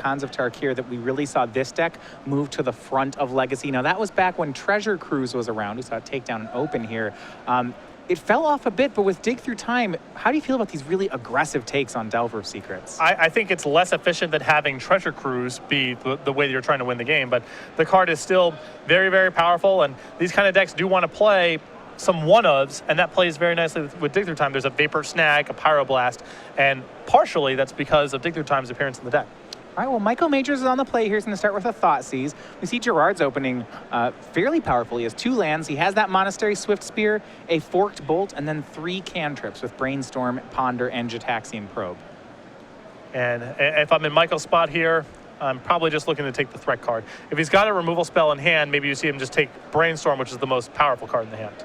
Khans of Tarkir that we really saw this deck move to the front of Legacy. Now, that was back when Treasure Cruise was around. We saw it take down and open here. It fell off a bit, but with Dig Through Time, how do you feel about these really aggressive takes on Delver of Secrets? I think it's less efficient than having Treasure Cruise be the way that you're trying to win the game, but the card is still very, very powerful, and these kind of decks do want to play some one-ofs, and that plays very nicely with Dig Through Time. There's a Vapor Snag, a Pyroblast, and partially that's because of Dig Through Time's appearance in the deck. All right, well, Michael Majors is on the play here. He's going to start with a Thoughtseize. We see Gerard's opening fairly powerful. He has 2 lands. He has that Monastery Swift Spear, a Forked Bolt, and then 3 cantrips with Brainstorm, Ponder, and Jataxian Probe. And if I'm in Michael's spot here, I'm probably just looking to take the threat card. If he's got a removal spell in hand, maybe you see him just take Brainstorm, which is the most powerful card in the hand.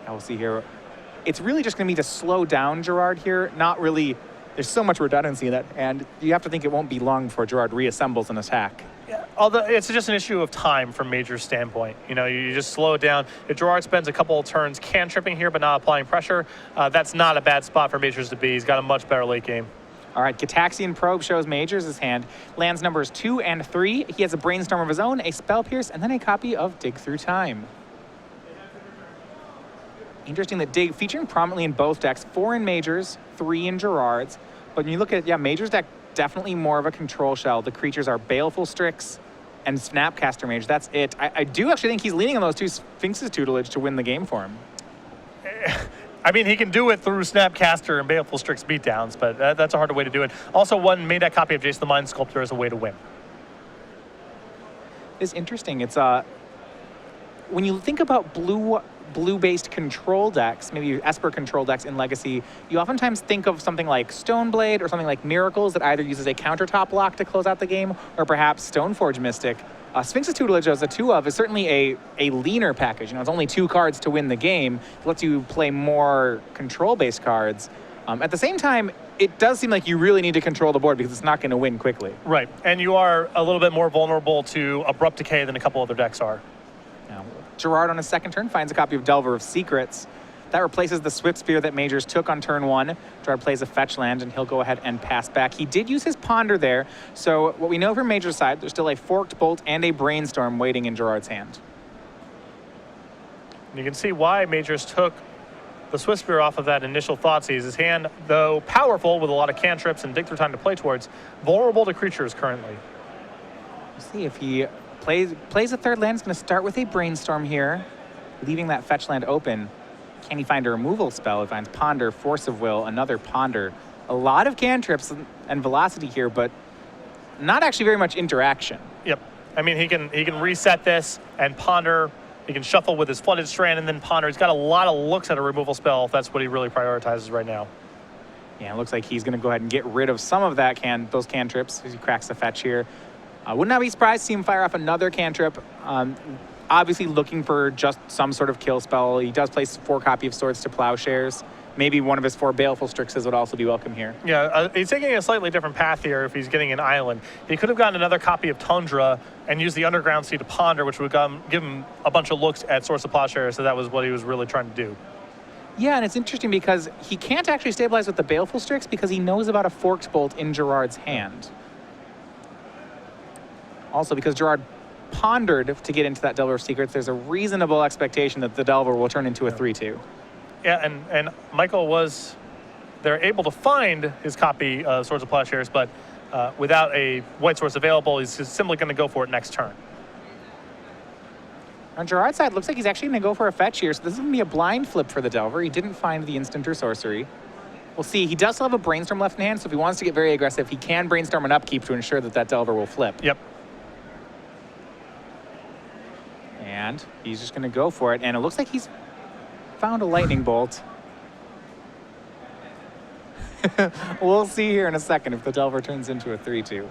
Now we'll see here. It's really just going to be to slow down Gerard here, not really. There's so much redundancy in that, and you have to think it won't be long before Gerard reassembles an attack. Yeah, although it's just an issue of time from Major's standpoint. You know, you just slow it down. If Gerard spends a couple of turns cantripping here but not applying pressure, that's not a bad spot for Majors to be. He's got a much better late game. All right, Gitaxian Probe shows Majors' hand. Lands numbers 2 and 3. He has a Brainstorm of his own, a Spell Pierce, and then a copy of Dig Through Time. Interesting that Dig featuring prominently in both decks, 4 in Majors, 3 in Gerard's. But when you look at, Majors deck, definitely more of a control shell. The creatures are Baleful Strix and Snapcaster Mage. That's it. I do actually think he's leaning on those 2 Sphinx's tutelage to win the game for him. I mean, he can do it through Snapcaster and Baleful Strix beatdowns, but that's a harder way to do it. Also, one main deck copy of Jason the Mind Sculptor is a way to win. It's interesting. It's when you think about blue-based control decks, maybe Esper control decks in Legacy, you oftentimes think of something like Stoneblade or something like Miracles that either uses a countertop block to close out the game, or perhaps Stoneforge Mystic. Sphinx's Tutelage as a 2-of is certainly a leaner package. You know, it's only 2 cards to win the game. It lets you play more control-based cards. At the same time, it does seem like you really need to control the board because it's not going to win quickly. Right, and you are a little bit more vulnerable to Abrupt Decay than a couple other decks are. Now, Gerard on his second turn finds a copy of Delver of Secrets. That replaces the Swift Spear that Majors took on turn 1. Gerard plays a fetch land, and he'll go ahead and pass back. He did use his Ponder there, so what we know from Major's side, there's still a Forked Bolt and a Brainstorm waiting in Gerard's hand. You can see why Majors took the Swift Spear off of that initial Thoughtseize. His hand, though powerful with a lot of cantrips and Dig Through Time to play towards, vulnerable to creatures currently. Let's see if he plays a third land. He's going to start with a Brainstorm here, leaving that fetch land open. Can he find a removal spell? He finds Ponder, Force of Will, another Ponder. A lot of cantrips and velocity here, but not actually very much interaction. Yep. I mean, he can reset this and Ponder. He can shuffle with his Flooded Strand and then Ponder. He's got a lot of looks at a removal spell if that's what he really prioritizes right now. Yeah, it looks like he's going to go ahead and get rid of some of that those cantrips as he cracks the fetch here. Would not be surprised to see him fire off another cantrip. Obviously looking for just some sort of kill spell. He does place 4 copy of Swords to Plowshares. Maybe one of his 4 Baleful Strixes would also be welcome here. Yeah, he's taking a slightly different path here if he's getting an island. He could have gotten another copy of Tundra and used the Underground Sea to Ponder, which would give him a bunch of looks at Swords to Plowshares, so that was what he was really trying to do. Yeah, and it's interesting because he can't actually stabilize with the Baleful Strix because he knows about a Forked Bolt in Gerard's hand. Also, because Gerard pondered to get into that Delver of Secrets, there's a reasonable expectation that the Delver will turn into a 3/2. Yeah, and Michael they're able to find his copy of Swords of Plowshares, but without a white source available, he's just simply going to go for it next turn. On Gerard's side, looks like he's actually going to go for a fetch here, so this is going to be a blind flip for the Delver. He didn't find the instant or sorcery. We'll see. He does still have a Brainstorm left in hand, so if he wants to get very aggressive, he can Brainstorm an upkeep to ensure that Delver will flip. Yep. And he's just going to go for it. And it looks like he's found a Lightning Bolt. We'll see here in a second if the Delver turns into a 3/2.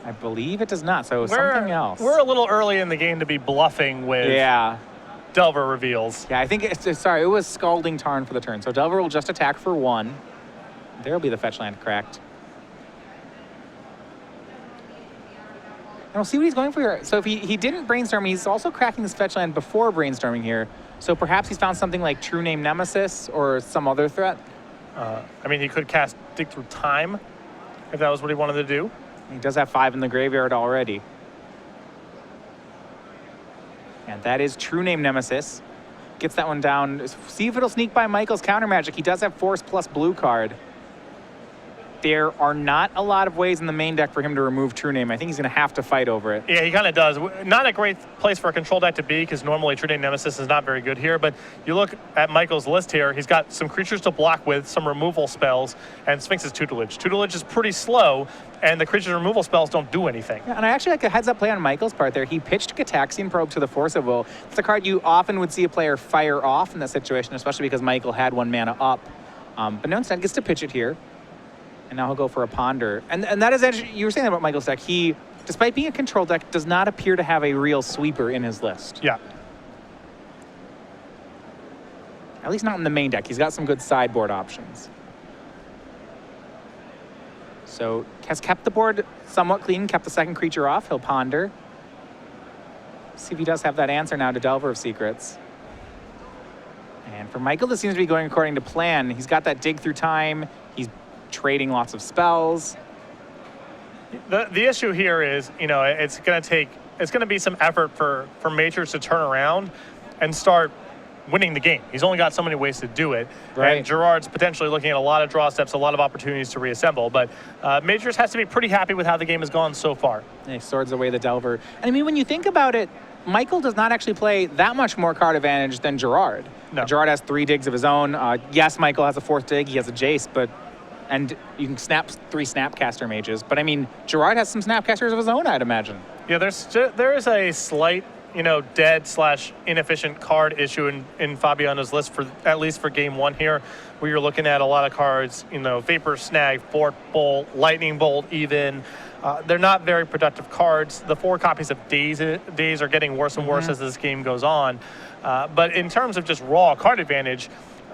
I believe it does not, so something else. We're a little early in the game to be bluffing with Delver reveals. Yeah, I think it was Scalding Tarn for the turn. So Delver will just attack for 1. There'll be the fetch land cracked. And we'll see what he's going for here. So if he didn't Brainstorm, he's also cracking this fetch land before brainstorming here. So perhaps he's found something like True Name Nemesis or some other threat. I mean, he could cast Dig Through Time if that was what he wanted to do. He does have 5 in the graveyard already. And that is True Name Nemesis. Gets that one down. See if it'll sneak by Michael's counter magic. He does have Force plus blue card. There are not a lot of ways in the main deck for him to remove True Name. I think he's going to have to fight over it. Yeah, he kind of does. Not a great place for a control deck to be because normally True Name Nemesis is not very good here. But you look at Michael's list here, he's got some creatures to block with, some removal spells, and Sphinx's Tutelage. Tutelage is pretty slow, and the creature's removal spells don't do anything. Yeah, and I actually like a heads-up play on Michael's part there. He pitched Gataxian Probe to the Force of Will. It's a card you often would see a player fire off in that situation, especially because Michael had 1 mana up. But no, instead gets to pitch it here. And now he'll go for a Ponder. And that is actually, you were saying that about Michael's deck. He, despite being a control deck, does not appear to have a real sweeper in his list. Yeah. At least not in the main deck. He's got some good sideboard options. So has kept the board somewhat clean, kept the second creature off. He'll Ponder. See if he does have that answer now to Delver of Secrets. And for Michael, this seems to be going according to plan. He's got that Dig Through Time. He's trading lots of spells. The issue here is, it's going to be some effort for Majors to turn around and start winning the game. He's only got so many ways to do it. Right. And Gerard's potentially looking at a lot of draw steps, a lot of opportunities to reassemble. But Majors has to be pretty happy with how the game has gone so far. And he swords away the Delver. And I mean, when you think about it, Michael does not actually play that much more card advantage than Gerard. No. Gerard has 3 digs of his own. Yes, Michael has a 4th dig. He has a Jace, and you can snap 3 Snapcaster Mages. But I mean, Gerard has some Snapcasters of his own, I'd imagine. Yeah, there is a slight, dead/inefficient card issue in Fabiano's list, for at least for game 1 here, where you're looking at a lot of cards, Vapor Snag, Fort Bolt, Lightning Bolt even. They're not very productive cards. The 4 copies of Days are getting worse and worse as this game goes on. But in terms of just raw card advantage,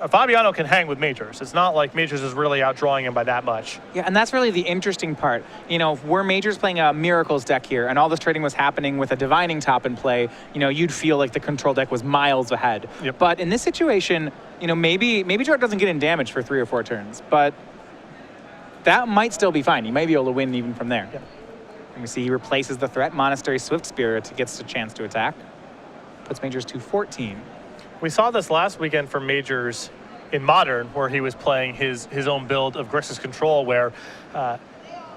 Fabiano can hang with Majors. It's not like Majors is really outdrawing him by that much. Yeah, and that's really the interesting part. Were Majors playing a Miracles deck here and all this trading was happening with a Divining Top in play, you'd feel like the control deck was miles ahead. Yep. But in this situation, maybe Gerard doesn't get in damage for 3 or 4 turns, but that might still be fine. He might be able to win even from there. Yep. And we see he replaces the threat. Monastery Swift Spirit gets a chance to attack. Puts Majors to 14. We saw this last weekend for Majors in Modern, where he was playing his own build of Grixis Control, where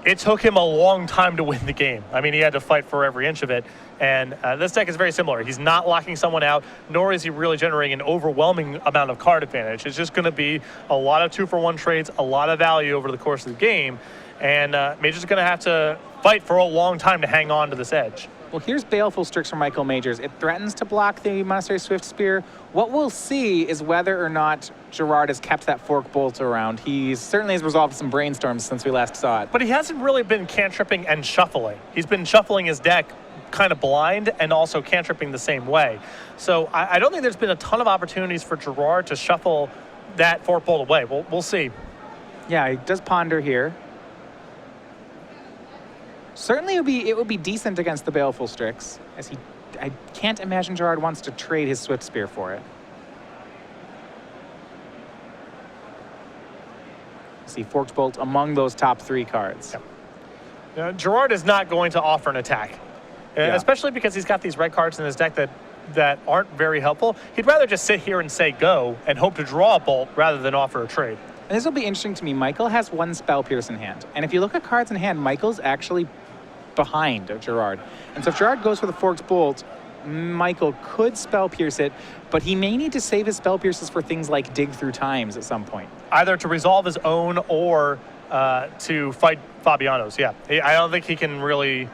it took him a long time to win the game. I mean, he had to fight for every inch of it. And this deck is very similar. He's not locking someone out, nor is he really generating an overwhelming amount of card advantage. It's just going to be a lot of 2-for-1 trades, a lot of value over the course of the game. And Majors is going to have to fight for a long time to hang on to this edge. Well, here's Baleful Strix for Michael Majors. It threatens to block the Monastery Swift Spear. What we'll see is whether or not Gerard has kept that Fork Bolt around. He certainly has resolved some brainstorms since we last saw it. But he hasn't really been cantripping and shuffling. He's been shuffling his deck kind of blind and also cantripping the same way. So I don't think there's been a ton of opportunities for Gerard to shuffle that Fork Bolt away. We'll see. Yeah, he does Ponder here. Certainly it would be decent against the Baleful Strix, as I can't imagine Gerard wants to trade his Swift Spear for it. See Forked Bolt among those top 3 cards. Yep. Gerard is not going to offer an attack, especially because he's got these red cards in his deck that aren't very helpful. He'd rather just sit here and say go and hope to draw a bolt rather than offer a trade. And this will be interesting to me. Michael has 1 Spell Pierce in hand. And if you look at cards in hand, Michael's actually behind Gerard. And so if Gerard goes for the Forked Bolt, Michael could Spell Pierce it, but he may need to save his Spell Pierces for things like Dig Through Times at some point. Either to resolve his own or to fight Fabiano's. Yeah, I don't think he can really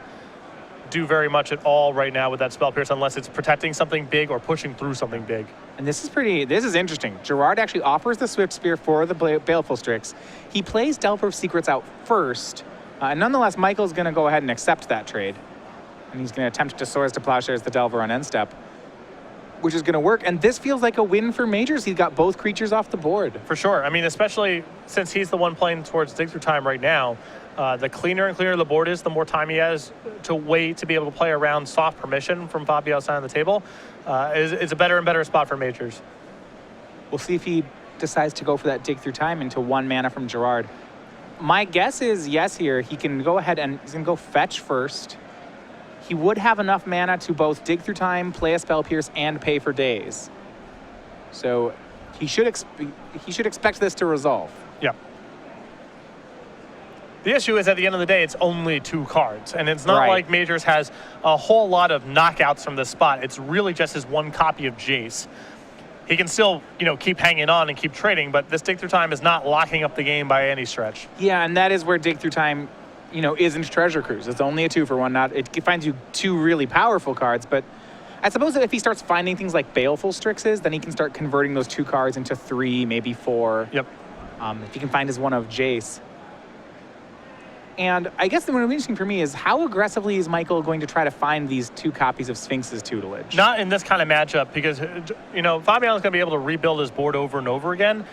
do very much at all right now with that Spell Pierce unless it's protecting something big or pushing through something big. And this is interesting. Gerard actually offers the Swift Spear for the Baleful Strix. He plays Delver of Secrets out first. And nonetheless, Michael's going to go ahead and accept that trade. And he's going to attempt to Swords to Plowshares the Delver on end step, which is going to work. And this feels like a win for Majors. He's got both creatures off the board. For sure. I mean, especially since he's the one playing towards Dig Through Time right now. The cleaner and cleaner the board is, the more time he has to wait to be able to play around soft permission from Fabio's side of the table. It's a better and better spot for Majors. We'll see if he decides to go for that Dig Through Time into 1 mana from Gerard. My guess is yes here. He can go ahead and he's going to go fetch first. He would have enough mana to both dig through time, play a Spell Pierce, and pay for days. So he should expect this to resolve. Yeah. The issue is at the end of the day, it's only 2 cards. And it's not like Majors has a whole lot of knockouts from this spot. It's really just his 1 copy of Jace. He can still, keep hanging on and keep trading, but this dig through time is not locking up the game by any stretch. Yeah, and that is where dig through time, isn't Treasure Cruise. It's only a 2-for-1. It finds you 2 really powerful cards, but I suppose that if he starts finding things like Baleful Strixes, then he can start converting those 2 cards into 3, maybe 4. Yep. If he can find his 1 of Jace. And I guess the one interesting for me is how aggressively is Michael going to try to find these 2 copies of Sphinx's tutelage? Not in this kind of matchup because, Fabiano's going to be able to rebuild his board over and over again.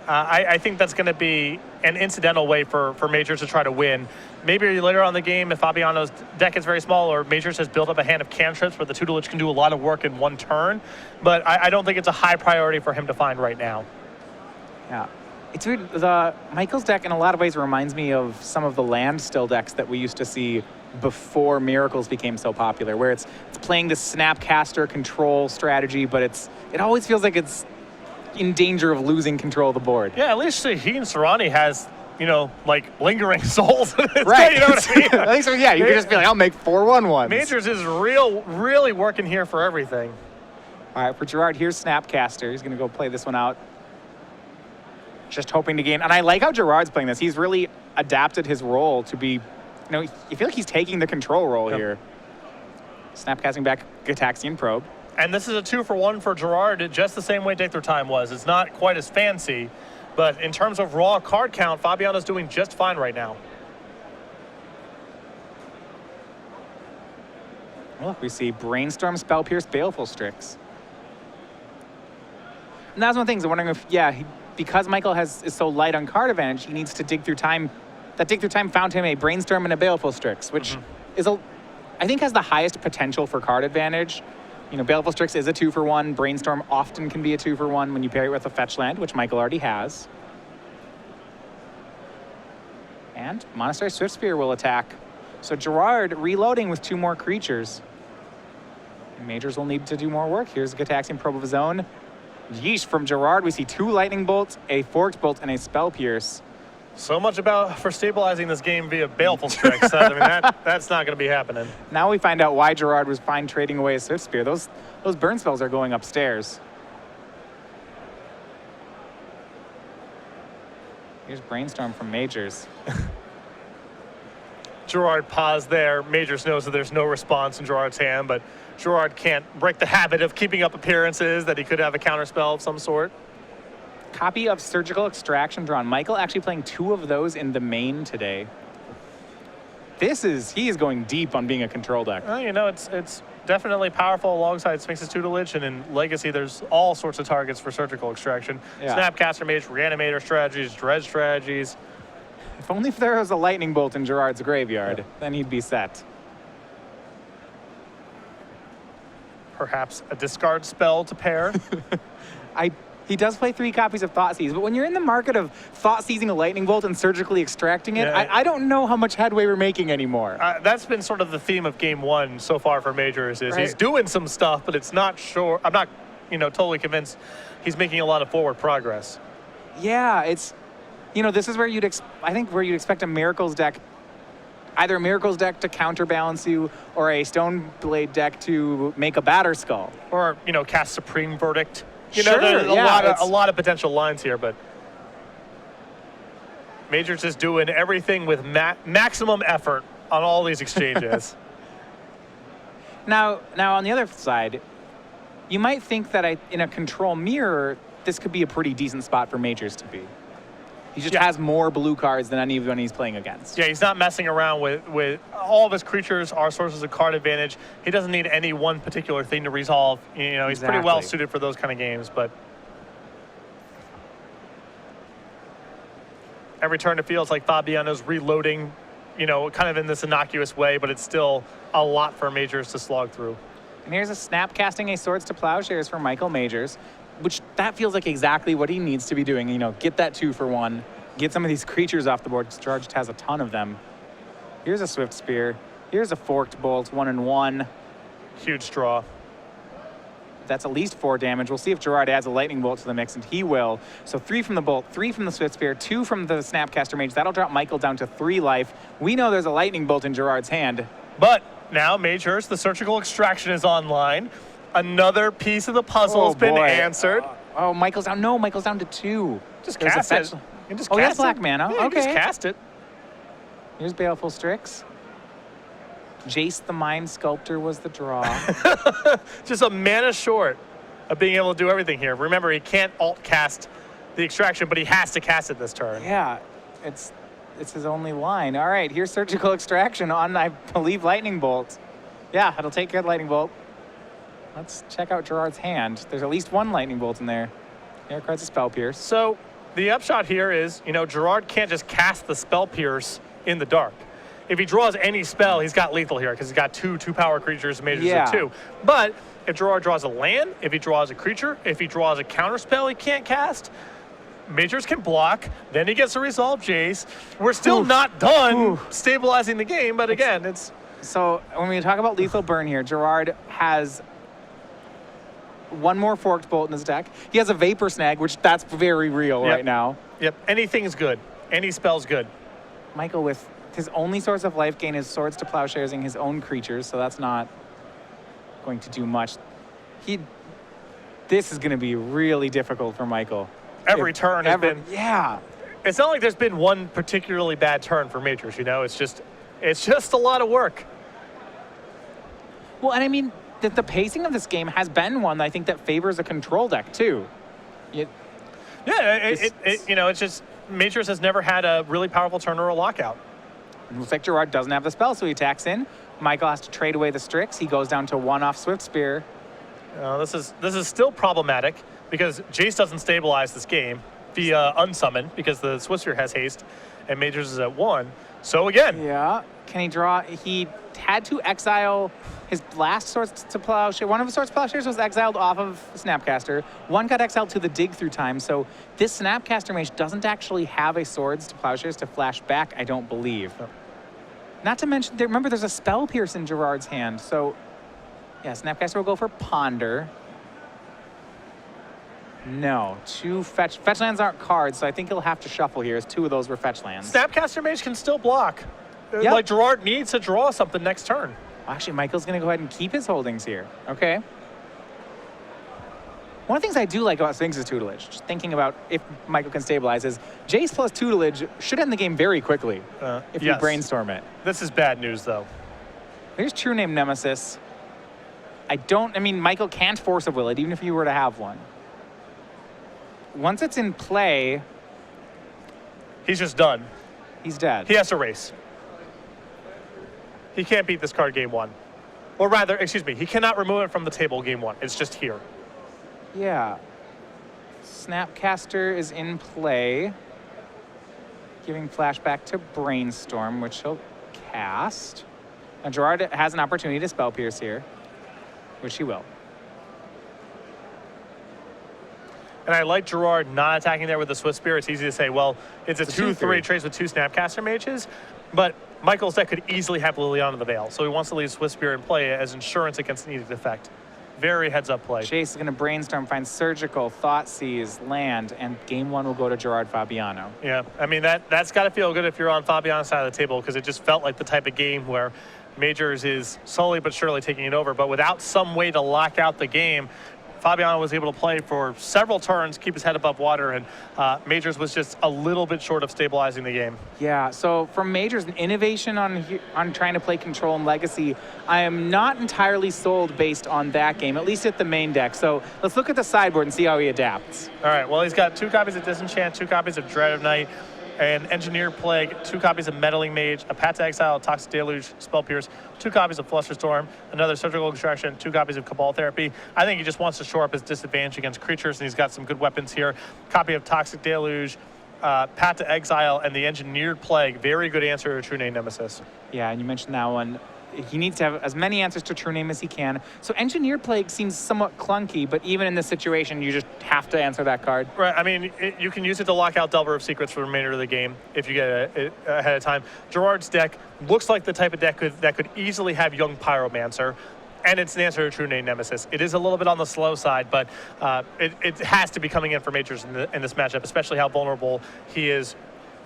I think that's going to be an incidental way for Majors to try to win. Maybe later on in the game, if Fabiano's deck is very small or Majors has built up a hand of cantrips where the tutelage can do a lot of work in 1 turn. But I don't think it's a high priority for him to find right now. Yeah. It's weird. Michael's deck, in a lot of ways, reminds me of some of the land still decks that we used to see before Miracles became so popular, where it's playing this Snapcaster control strategy, but it always feels like it's in danger of losing control of the board. Yeah, at least he and Serrani has, lingering souls. Right. You know what I mean? At least, yeah, you can just be like, I'll make 4/1/1s. Majors is really working here for everything. All right, for Gerard, here's Snapcaster. He's going to go play this one out. Just hoping to gain. And I like how Gerard's playing this. He's really adapted his role to be, you feel like he's taking the control role here. Snapcasting back Gitaxian Probe. And this is a 2-for-1 for Gerard, just the same way Dig Through Time was. It's not quite as fancy, but in terms of raw card count, Fabiano's doing just fine right now. Look, we see Brainstorm, Spell Pierce, Baleful Strix. And that's one of the things I'm wondering if, because Michael is so light on card advantage, he needs to dig through time. That dig through time found him a Brainstorm and a Baleful Strix, which I think has the highest potential for card advantage. Baleful Strix is a 2-for-1. Brainstorm often can be a 2-for-1 when you pair it with a fetch land, which Michael already has. And Monastery Swiftspear will attack. So Gerard reloading with 2 more creatures. And Majors will need to do more work. Here's a Gitaxian Probe of his own. Yeesh, from Gerard, we see 2 Lightning Bolts, a Forked Bolt, and a Spell Pierce. So much for stabilizing this game via Baleful Strix. That's not going to be happening. Now we find out why Gerard was fine trading away his Swiftspear. Those burn spells are going upstairs. Here's Brainstorm from Majors. Gerard paused there. Majors knows that there's no response in Gerard's hand, but Gerard can't break the habit of keeping up appearances that he could have a counterspell of some sort. Copy of Surgical Extraction drawn. Michael actually playing 2 of those in the main today. He is going deep on being a control deck. Well, it's definitely powerful alongside Sphinx's tutelage, and in Legacy, there's all sorts of targets for Surgical Extraction. Yeah. Snapcaster Mage, Reanimator strategies, Dread strategies. If only if there was a Lightning Bolt in Gerard's graveyard, then he'd be set. Perhaps a discard spell to pair. He does play 3 copies of Thoughtseize, but when you're in the market of Thoughtseizing a Lightning Bolt and surgically extracting it, I don't know how much headway we're making anymore. That's been sort of the theme of Game 1 so far for Majors, is he's doing some stuff, but it's not sure. I'm not, totally convinced he's making a lot of forward progress. Yeah, it's, this is where you'd expect a Miracles deck, either a Miracles deck to counterbalance you or a Stoneblade deck to make a Batter Skull. Or, cast Supreme Verdict. There's a lot of potential lines here, but Majors is doing everything with maximum effort on all these exchanges. Now on the other side, you might think that in a control mirror, this could be a pretty decent spot for Majors to be. He just has more blue cards than anyone he's playing against. Yeah, he's not messing around with all of his creatures are sources of card advantage. He doesn't need any one particular thing to resolve. He's pretty well suited for those kind of games, but every turn it feels like Fabiano's reloading, kind of in this innocuous way, but it's still a lot for Majors to slog through. And here's a snap casting a Swords to Plowshares for Michael Majors, which that feels like exactly what he needs to be doing. Get that 2-for-1. get some of these creatures off the board, because Gerard just has a ton of them. Here's a Swift Spear. Here's a Forked Bolt, 1/1. Huge draw. That's at least 4 damage. We'll see if Gerard adds a Lightning Bolt to the mix, and he will. So 3 from the Bolt, 3 from the Swift Spear, 2 from the Snapcaster Mage. That'll drop Michael down to 3 life. We know there's a Lightning Bolt in Gerard's hand. But now, Majors, the Surgical Extraction is online. Another piece of the puzzle has been answered. Oh, Michael's down. No, Michael's down to 2. Just There's cast a it. fetch. You can just Oh, cast that's black it. mana. Yeah, you Okay. can just cast it. Here's Baleful Strix. Jace the Mind Sculptor was the draw. Just a mana short of being able to do everything here. Remember, he can't alt cast the extraction, but he has to cast it this turn. Yeah, it's his only line. All right, here's Surgical Extraction on, I believe, Lightning Bolt. Yeah, it'll take care of Lightning Bolt. Let's check out Gerard's hand. There's at least 1 Lightning Bolt in there. Here cards a Spell Pierce. So the upshot here is, Gerard can't just cast the Spell Pierce in the dark. If he draws any spell, he's got lethal here because he's got 2 2-power creatures, Majors Yeah. of 2. But if Gerard draws a land, if he draws a creature, if he draws a counter spell he can't cast, Majors can block, then he gets to resolve Jace. We're still not done stabilizing the game, but again, it's... So when we talk about lethal burn here, Gerard has 1 more Forked Bolt in his deck. He has a Vapor Snag, which that's very real right now. Yep, anything's good. Any spell's good. Michael, with his only source of life gain is Swords to Plowshares his own creatures, so that's not going to do much. This is going to be really difficult for Michael. Every turn has been... Yeah. It's not like there's been one particularly bad turn for Majors, It's just a lot of work. Well, and I mean, the pacing of this game has been one I think that favors a control deck too. It's just Majors has never had a really powerful turn or a lockout. It looks like Gerard doesn't have the spell, so he attacks in. Michael has to trade away the Strix. He goes down to 1 off Swift Spear. This is still problematic because Jace doesn't stabilize this game via unsummon because the Swift Spear has haste, and Majors is at 1. So again, Yeah. Can he draw? He had to exile his last Swords to Plowshare. One of his Swords to Plowshares was exiled off of Snapcaster. 1 got exiled to the Dig Through Time. So this Snapcaster Mage doesn't actually have a Swords to Plowshares to flash back, I don't believe. No. Not to mention, remember, there's a Spell Pierce in Gerard's hand. So, yeah, Snapcaster will go for Ponder. No, 2 fetch lands aren't cards, so I think he'll have to shuffle here, as 2 of those were fetch lands. Snapcaster Mage can still block. Yep. Like Gerard needs to draw something next turn. Actually, Michael's going to go ahead and keep his holdings here. Okay. One of the things I do like about Sphinx's tutelage, just thinking about if Michael can stabilize, is Jace plus tutelage should end the game very quickly if you brainstorm it. This is bad news, though. Here's True Name Nemesis. Michael can't Force of Will it, even if you were to have one. Once it's in play, He's just done. he's dead. He has to race. He can't beat this card game 1. Or rather, excuse me, he cannot remove it from the table game 1. It's just here. Yeah. Snapcaster is in play, giving flashback to Brainstorm, which he'll cast. Now Gerard has an opportunity to Spell Pierce here, which he will. And I like Gerard not attacking there with the Swift Spear. It's easy to say, well, it's a 2/3 trades with 2 Snapcaster Mages, but Michael's deck could easily have Liliana the Veil, so he wants to leave Swift Spear in play as insurance against needed effect. Very heads-up play. Chase is going to Brainstorm, find Surgical, Thoughtseize, land, and game 1 will go to Gerard Fabiano. Yeah, that's got to feel good if you're on Fabiano's side of the table because it just felt like the type of game where Majors is slowly but surely taking it over, but without some way to lock out the game, Fabiano was able to play for several turns, keep his head above water, and Majors was just a little bit short of stabilizing the game. Yeah, so from Majors, an innovation on trying to play Control and Legacy, I am not entirely sold based on that game, at least at the main deck. So let's look at the sideboard and see how he adapts. All right, well, he's got 2 copies of Disenchant, 2 copies of Dread of Night, an Engineered Plague, 2 copies of Meddling Mage, a Path to Exile, Toxic Deluge, Spell Pierce, 2 copies of Flusterstorm, another Surgical Extraction, 2 copies of Cabal Therapy. I think he just wants to shore up his disadvantage against creatures, and he's got some good weapons here. Copy of Toxic Deluge, Path to Exile, and the Engineered Plague. Very good answer to True Name Nemesis. Yeah, and you mentioned that one. he needs to have as many answers to True Name as he can. So Engineered Plague seems somewhat clunky, but even in this situation, you just have to answer that card. Right. I mean, you can use it to lock out Delver of Secrets for the remainder of the game if you get it ahead of time. Gerard's deck looks like the type of deck that could easily have Young Pyromancer, and it's an answer to True Name Nemesis. It is a little bit on the slow side, but it has to be coming in for Majors in this matchup, especially how vulnerable he is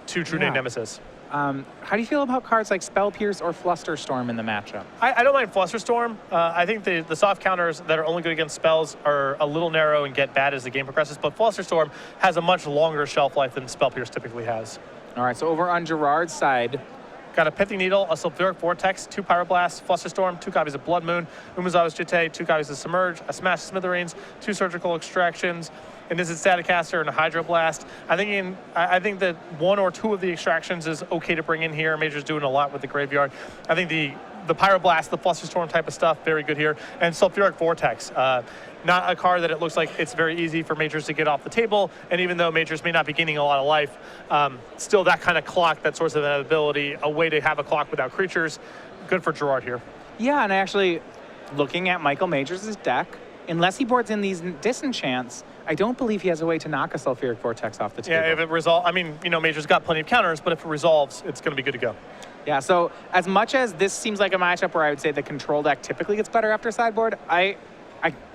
to True Name Nemesis. How do you feel about cards like Spell Pierce or Flusterstorm in the matchup? I don't mind Flusterstorm. I think the soft counters that are only good against spells are a little narrow and get bad as the game progresses, but Flusterstorm has a much longer shelf life than Spell Pierce typically has. All right, so over on Gerard's side, got a Pithing Needle, a Sulfuric Vortex, 2 Pyroblasts, Flusterstorm, 2 copies of Blood Moon, Umazawa's Jitte, 2 copies of Submerge, a Smash Smithereens, 2 Surgical Extractions, and this is Staticaster and a Hydroblast. I think that 1 or 2 of the extractions is okay to bring in here. Major's doing a lot with the graveyard. I think the Pyroblast, the Flusterstorm type of stuff, very good here. And Sulfuric Vortex, not a card that it looks like it's very easy for Majors to get off the table. And even though Majors may not be gaining a lot of life, still that kind of clock, that source of that ability, a way to have a clock without creatures, good for Gerard here. Yeah, and actually, looking at Michael Majors' deck, unless he boards in these disenchants, I don't believe he has a way to knock a Sulfuric Vortex off the table. Yeah, if it resolves, I mean, Major's got plenty of counters, but if it resolves, it's going to be good to go. Yeah, so as much as this seems like a matchup where I would say the control deck typically gets better after sideboard,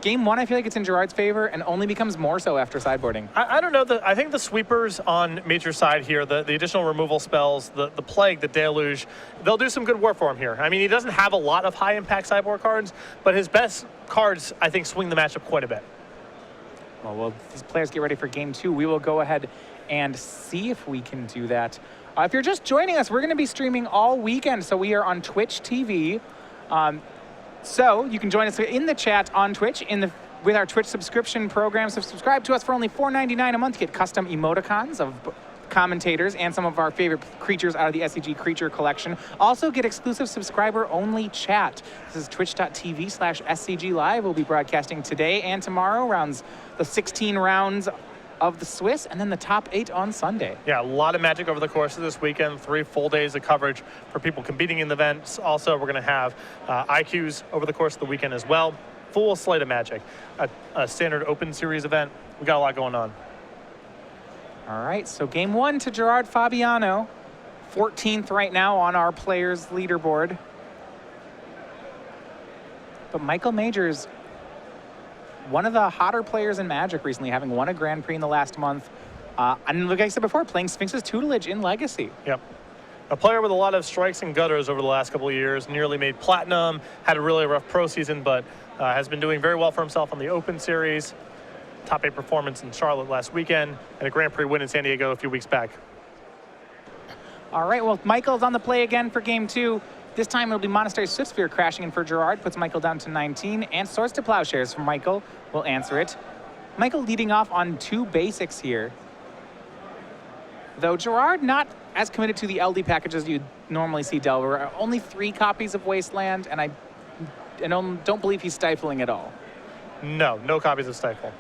game 1, I feel like it's in Gerard's favor and only becomes more so after sideboarding. I don't know. I think the sweepers on Major's side here, the additional removal spells, the Plague, the Deluge, they'll do some good work for him here. I mean, he doesn't have a lot of high-impact sideboard cards, but his best cards, I think, swing the matchup quite a bit. Well, these players get ready for game 2. We will go ahead and see if we can do that. If you're just joining us, we're going to be streaming all weekend. So we are on Twitch TV. So you can join us in the chat on Twitch with our Twitch subscription program. So subscribe to us for only $4.99 a month. Get custom emoticons of commentators and some of our favorite creatures out of the SCG Creature Collection. Also get exclusive subscriber-only chat. This is twitch.tv/SCG Live. We'll be broadcasting today and tomorrow the 16 rounds of the Swiss, and then the top 8 on Sunday. Yeah, a lot of Magic over the course of this weekend. 3 full days of coverage for people competing in the events. Also, we're going to have IQs over the course of the weekend as well. Full slate of Magic. A standard open series event. We got a lot going on. All right, so game 1 to Gerard Fabiano. 14th right now on our players' leaderboard. But Michael Majors, one of the hotter players in Magic recently, having won a Grand Prix in the last month. And like I said before, playing Sphinx's Tutelage in Legacy. Yep. A player with a lot of strikes and gutters over the last couple of years. Nearly made Platinum, had a really rough pro season, but has been doing very well for himself on the Open Series. Top 8 performance in Charlotte last weekend, and a Grand Prix win in San Diego a few weeks back. All right, well, Michael's on the play again for game 2. This time it'll be Monastery Swift Sphere crashing in for Gerard, puts Michael down to 19, and Swords to Plowshares for Michael will answer it. Michael leading off on 2 basics here. Though Gerard not as committed to the LD package as you'd normally see Delver. Only 3 copies of Wasteland, and I don't believe he's stifling at all. No copies of Stifle.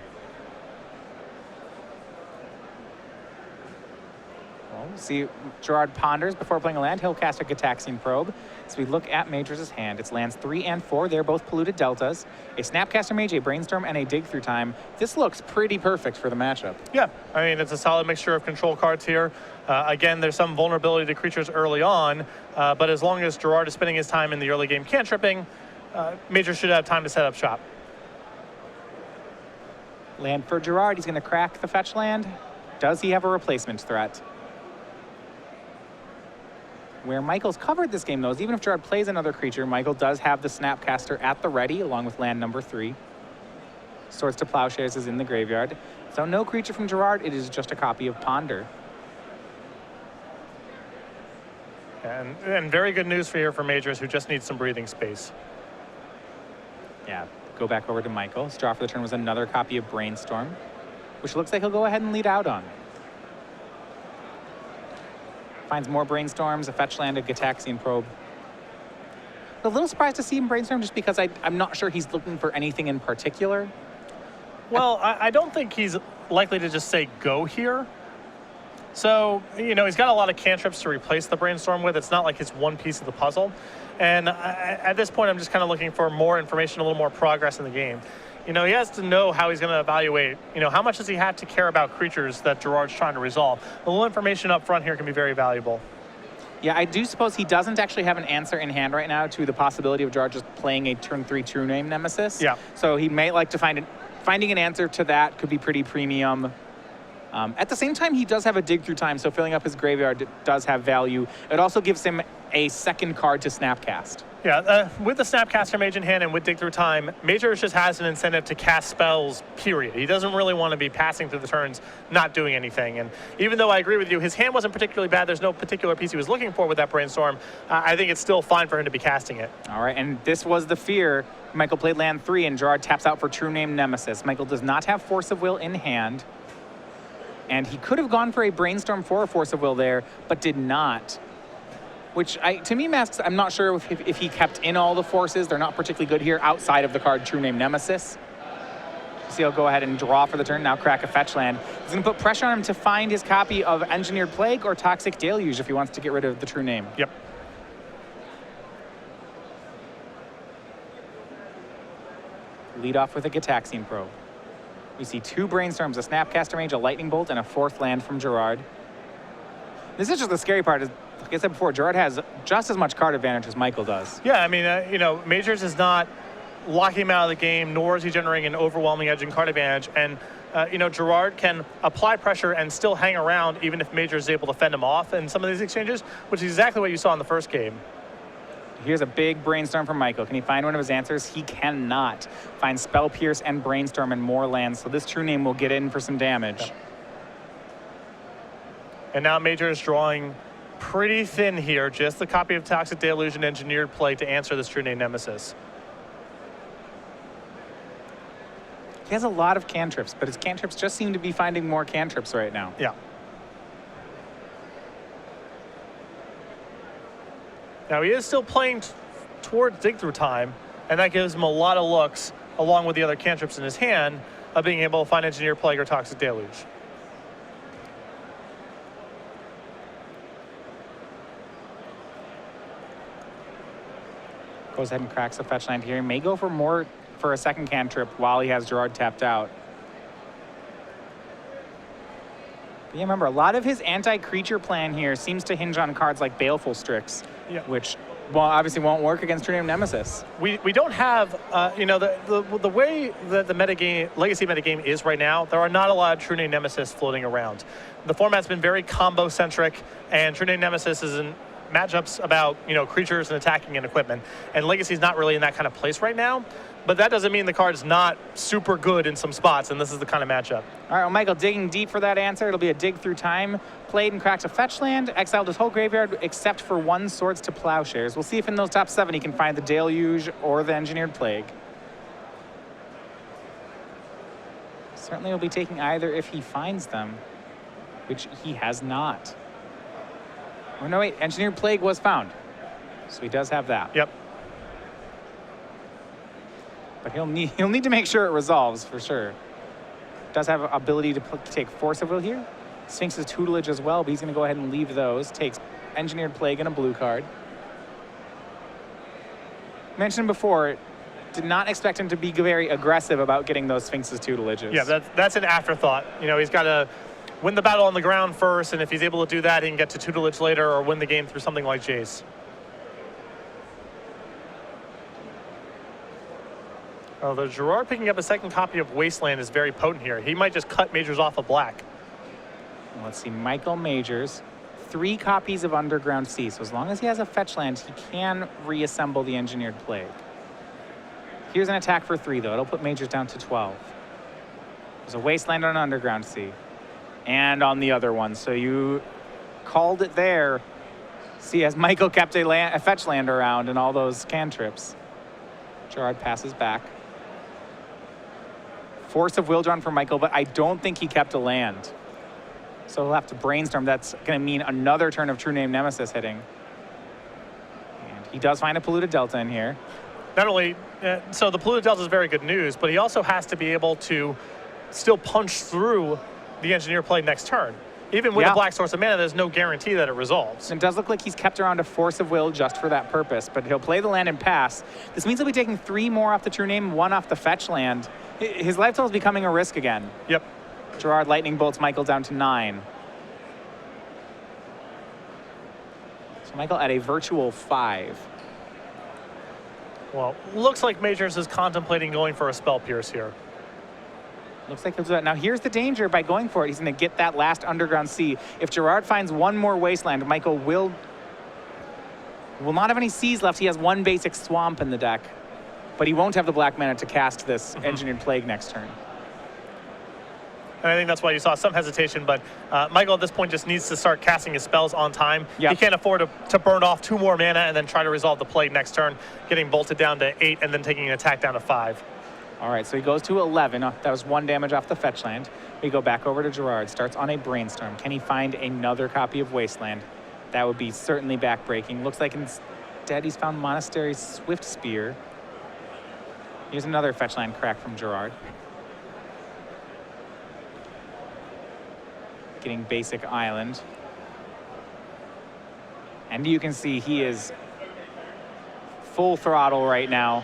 See, Gerard ponders before playing a land. He'll cast a Gitaxian Probe. So we look at Majors' hand. It's lands 3 and 4. They're both polluted deltas. A Snapcaster Mage, a Brainstorm, and a Dig Through Time. This looks pretty perfect for the matchup. Yeah, I mean, it's a solid mixture of control cards here. Again, there's some vulnerability to creatures early on, but as long as Gerard is spending his time in the early game cantripping, Major should have time to set up shop. Land for Gerard. He's going to crack the fetch land. Does he have a replacement threat? Where Michael's covered this game, though, is even if Gerard plays another creature, Michael does have the Snapcaster at the ready, along with land number 3. Swords to Plowshares is in the graveyard. So no creature from Gerard, it is just a copy of Ponder. And very good news for Majors, who just needs some breathing space. Yeah, go back over to Michael. His draw for the turn was another copy of Brainstorm, which looks like he'll go ahead and lead out on. Finds more Brainstorms, a fetch land, a Gitaxian Probe. A little surprised to see him Brainstorm just because I'm not sure he's looking for anything in particular. Well, I don't think he's likely to just say go here. So, you know, he's got a lot of cantrips to replace the Brainstorm with. It's not like it's one piece of the puzzle. And at this point, I'm just kind of looking for more information, a little more progress in the game. You know, he has to know how he's going to evaluate, you know, how much does he have to care about creatures that Gerard's trying to resolve. A little information up front here can be very valuable. Yeah, I do suppose he doesn't actually have an answer in hand right now to the possibility of Gerard just playing a turn 3 True Name Nemesis. Yeah. So he may like to finding an answer to that could be pretty premium. At the same time, he does have a dig through time, so filling up his graveyard does have value. It also gives him a second card to Snapcast. Yeah, with the Snapcaster Mage in hand and with Dig Through Time, Majors just has an incentive to cast spells, period. He doesn't really want to be passing through the turns, not doing anything. And even though I agree with you, his hand wasn't particularly bad, there's no particular piece he was looking for with that Brainstorm, I think it's still fine for him to be casting it. All right, and this was the fear. Michael played land 3, and Gerard taps out for True Name Nemesis. Michael does not have Force of Will in hand, and he could have gone for a Brainstorm for a Force of Will there, but did not. Which, to me, masks, I'm not sure if he kept in all the forces. They're not particularly good here outside of the card True Name Nemesis. So he'll go ahead and draw for the turn, now crack a fetch land. He's going to put pressure on him to find his copy of Engineered Plague or Toxic Deluge if he wants to get rid of the True Name. Yep. Lead off with a Gitaxian Probe. We see 2 Brainstorms, a Snapcaster Mage, a Lightning Bolt, and a 4th land from Gerard. This is just the scary part. Like I said before, Gerard has just as much card advantage as Michael does. Yeah, I mean, you know, Majors is not locking him out of the game, nor is he generating an overwhelming edge and card advantage. And, you know, Gerard can apply pressure and still hang around even if Majors is able to fend him off in some of these exchanges, which is exactly what you saw in the first game. Here's a big Brainstorm from Michael. Can he find one of his answers? He cannot. Find Spell Pierce and Brainstorm and more lands, so this True Name will get in for some damage. Yep. And now Major is drawing pretty thin here, just the copy of Toxic Deluge and Engineered Plague to answer this True Name Nemesis. He has a lot of cantrips, but his cantrips just seem to be finding more cantrips right now. Yeah. Now he is still playing towards Dig Through Time, and that gives him a lot of looks, along with the other cantrips in his hand, of being able to find Engineered Plague or Toxic Deluge. Goes ahead and cracks a fetch land here. He may go for a second cantrip while he has Gerard tapped out. But yeah, remember, a lot of his anti-creature plan here seems to hinge on cards like Baleful Strix, which, well, obviously won't work against True Name Nemesis. We don't have, you know, the way that the metagame, legacy metagame is right now, there are not a lot of True Name Nemesis floating around. The format's been very combo-centric, and True Name Nemesis is in matchups about, you know, creatures and attacking and equipment. And Legacy's not really in that kind of place right now, but that doesn't mean the card's not super good in some spots, and this is the kind of matchup. All right, well, Michael digging deep for that answer. It'll be a Dig Through Time. Played and cracks a fetch land, exiled his whole graveyard except for 1 Swords to Plowshares. We'll see if in those top 7 he can find the Deluge or the Engineered Plague. Certainly will be taking either if he finds them, which he has not. Oh, no, wait, Engineered Plague was found. So he does have that. Yep. But he'll need to make sure it resolves for sure. Does have ability to take Force of Will here. Sphinx's Tutelage as well, but he's going to go ahead and leave those. Takes Engineered Plague and a blue card. Mentioned before, did not expect him to be very aggressive about getting those Sphinx's Tutelages. Yeah, that's an afterthought. You know, he's got to win the battle on the ground first, and if he's able to do that, he can get to Tutelage later or win the game through something like Jace. Although Gerard picking up a second copy of Wasteland is very potent here. He might just cut Majors off of black. Let's see, Michael Majors, 3 copies of Underground Sea. So as long as he has a fetch land, he can reassemble the Engineered Plague. Here's an attack for 3, though. It'll put Majors down to 12. There's a Wasteland on Underground Sea. And on the other one. So you called it there. See, as Michael kept a fetch land around and all those cantrips. Gerard passes back. Force of Will drawn for Michael, but I don't think he kept a land. So he'll have to Brainstorm. That's going to mean another turn of True Name Nemesis hitting. And he does find a Polluted Delta in here. Not only, so the Polluted Delta is very good news, but he also has to be able to still punch through the Engineer Plague next turn. Even with Yeah. a black source of mana, there's no guarantee that it resolves. It does look like he's kept around a Force of Will just for that purpose, but he'll play the land and pass. This means he'll be taking 3 more off the True Name, 1 off the fetch land. His life total is becoming a risk again. Yep. Gerard lightning bolts Michael down to 9. So Michael at a virtual 5. Well, looks like Majors is contemplating going for a Spell Pierce here. Looks like he'll do that. Now here's the danger by going for it. He's going to get that last Underground Sea. If Gerard finds 1 more Wasteland, Michael will not have any seas left. He has 1 basic swamp in the deck, but he won't have the black mana to cast this Engineered Plague next turn. And I think that's why you saw some hesitation, but Michael at this point just needs to start casting his spells on time. Yep. He can't afford to burn off 2 more mana and then try to resolve the Plague next turn, getting bolted down to 8 and then taking an attack down to 5. All right, so he goes to 11. That was 1 damage off the fetch land. We go back over to Gerard. Starts on a Brainstorm. Can he find another copy of Wasteland? That would be certainly backbreaking. Looks like instead he's found Monastery Swift Spear. Here's another fetch land crack from Gerard. Getting basic island. And you can see he is full throttle right now.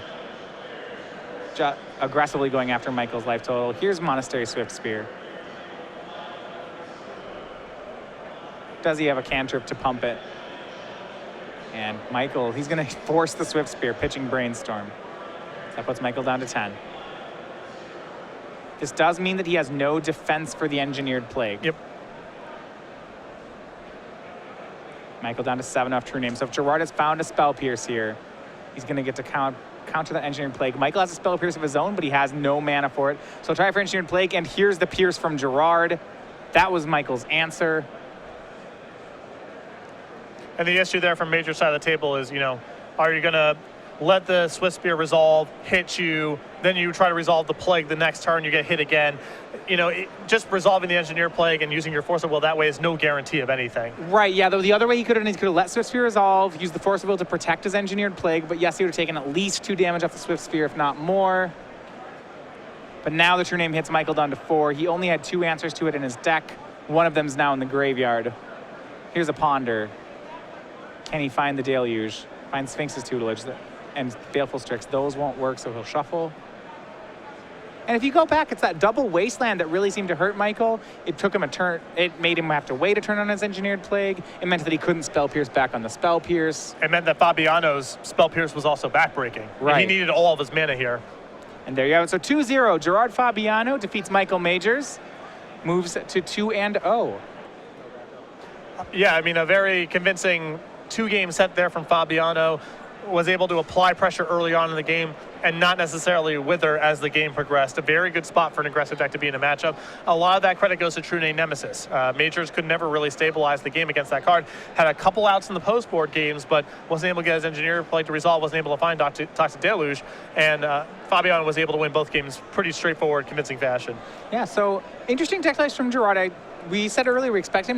Aggressively going after Michael's life total. Here's Monastery Swift Spear. Does he have a cantrip to pump it? And Michael, he's going to force the Swift Spear, pitching Brainstorm. That puts Michael down to 10. This does mean that he has no defense for the Engineered Plague. Yep. Michael down to 7 off True Name. So if Gerard has found a Spell Pierce here, he's going to get to counter the Engineered Plague. Michael has a Spell Pierce of his own, but he has no mana for it. So try for Engineered Plague, and here's the Pierce from Gerard. That was Michael's answer. And the issue there from Major side of the table is, are you going to let the Swift Spear resolve, hit you, then you try to resolve the Plague the next turn, you get hit again. Just resolving the Engineered Plague and using your Force of Will that way is no guarantee of anything. Right, yeah, the other way he could have let Swift Spear resolve, use the Force of Will to protect his Engineered Plague, but yes, he would have taken at least 2 damage off the Swift Spear, if not more. But now the True Name hits Michael down to 4. He only had 2 answers to it in his deck. One of them's now in the graveyard. Here's a Ponder. Can he find the Deluge? Find Sphinx's Tutelage and Baleful Strix. Those won't work, so he'll shuffle. And if you go back, it's that double Wasteland that really seemed to hurt Michael. It took him a turn. It made him have to wait a turn on his Engineered Plague. It meant that he couldn't Spell Pierce back on the Spell Pierce. It meant that Fabiano's Spell Pierce was also backbreaking. Right. And he needed all of his mana here. And there you have it. So 2-0, Gerard Fabiano defeats Michael Majors. Moves to 2-0. Yeah, I mean, a very convincing 2-game set there from Fabiano. Was able to apply pressure early on in the game and not necessarily wither as the game progressed. A very good spot for an aggressive deck to be in a matchup. A lot of that credit goes to True Name Nemesis. Majors could never really stabilize the game against that card. Had a couple outs in the post-board games, but wasn't able to get his Engineered Plague to resolve, wasn't able to find Toxic Deluge, and Fabiano was able to win both games pretty straightforward, convincing fashion. Yeah, so interesting deck list from Gerard. We said earlier we expect him